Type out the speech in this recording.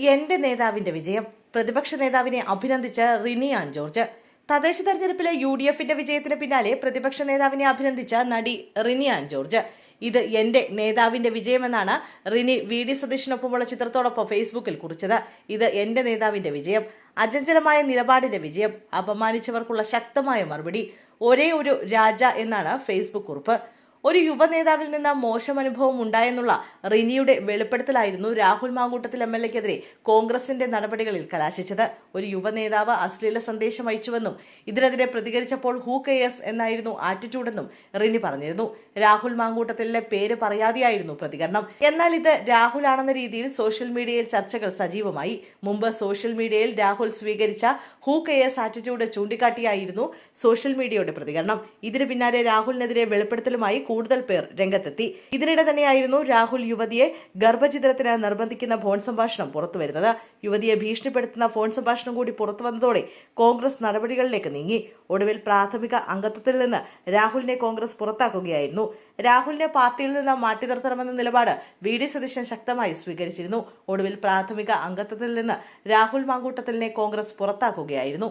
എന്റെ നേതാവിന്റെ വിജയം. പ്രതിപക്ഷ നേതാവിനെ അഭിനന്ദിച്ച റിനി ആൻ ജോർജ്. തദ്ദേശ തെരഞ്ഞെടുപ്പിലെ UDFന്റെ വിജയത്തിന് പിന്നാലെ പ്രതിപക്ഷ നേതാവിനെ അഭിനന്ദിച്ച നടി റിനി ആൻ ജോർജ്. ഇത് എന്റെ നേതാവിന്റെ വിജയമെന്നാണ് റിനി VD സതീശനൊപ്പമുള്ള ചിത്രത്തോടൊപ്പം ഫേസ്ബുക്കിൽ കുറിച്ചത്. ഇത് എന്റെ നേതാവിന്റെ വിജയം, അചഞ്ചലമായ നിലപാടിന്റെ വിജയം, അപമാനിച്ചവർക്കുള്ള ശക്തമായ മറുപടി, ഒരേ ഒരു രാജ എന്നാണ് ഫേസ്ബുക്ക് കുറിപ്പ്. ഒരു യുവനേതാവിൽ നിന്ന് മോശം അനുഭവം ഉണ്ടായെന്നുള്ള റിനിയുടെ വെളിപ്പെടുത്തലായിരുന്നു രാഹുൽ മാങ്കൂട്ടത്തിൽ MLAക്കെതിരെ കോൺഗ്രസിന്റെ നടപടികളിൽ കലാശിച്ചത്. ഒരു യുവനേതാവ് അശ്ലീല സന്ദേശം അയച്ചുവെന്നും ഇതിനെതിരെ പ്രതികരിച്ചപ്പോൾ ഹൂ കെയേഴ്സ് എന്നായിരുന്നു ആറ്റിറ്റ്യൂഡെന്നും റിനി പറഞ്ഞിരുന്നു. രാഹുൽ മാങ്കൂട്ടത്തിലെ പേര് പറയാതെയായിരുന്നു പ്രതികരണം. എന്നാൽ ഇത് രാഹുൽ ആണെന്ന രീതിയിൽ സോഷ്യൽ മീഡിയയിൽ ചർച്ചകൾ സജീവമായി. മുമ്പ് സോഷ്യൽ മീഡിയയിൽ രാഹുൽ സ്വീകരിച്ച ഹൂ കെയേഴ്സ് ആറ്റിറ്റ്യൂഡ് ചൂണ്ടിക്കാട്ടിയായിരുന്നു സോഷ്യൽ മീഡിയയുടെ പ്രതികരണം. ഇതിന് പിന്നാലെ രാഹുലിനെതിരെ വെളിപ്പെടുത്തലുമായി കൂടുതൽ പേർ രംഗത്തെത്തി. ഇതിനിടെ തന്നെയായിരുന്നു രാഹുൽ യുവതിയെ ഗർഭചിത്രത്തിന് നിർബന്ധിക്കുന്ന ഫോൺ സംഭാഷണം പുറത്തുവരുന്നത്. യുവതിയെ ഭീഷണിപ്പെടുത്തുന്ന ഫോൺ സംഭാഷണം കൂടി പുറത്തുവന്നതോടെ കോൺഗ്രസ് നടപടികളിലേക്ക് നീങ്ങി. ഒടുവിൽ പ്രാഥമിക അംഗത്വത്തിൽ നിന്ന് രാഹുലിനെ കോൺഗ്രസ് പുറത്താക്കുകയായിരുന്നു. രാഹുലിനെ പാർട്ടിയിൽ നിന്ന് മാറ്റി നിർത്തണമെന്ന നിലപാട് VD സതീശൻ ശക്തമായി സ്വീകരിച്ചിരുന്നു. ഒടുവിൽ പ്രാഥമിക അംഗത്വത്തിൽ നിന്ന് രാഹുൽ മാങ്കൂട്ടത്തിലിനെ കോൺഗ്രസ് പുറത്താക്കുകയായിരുന്നു.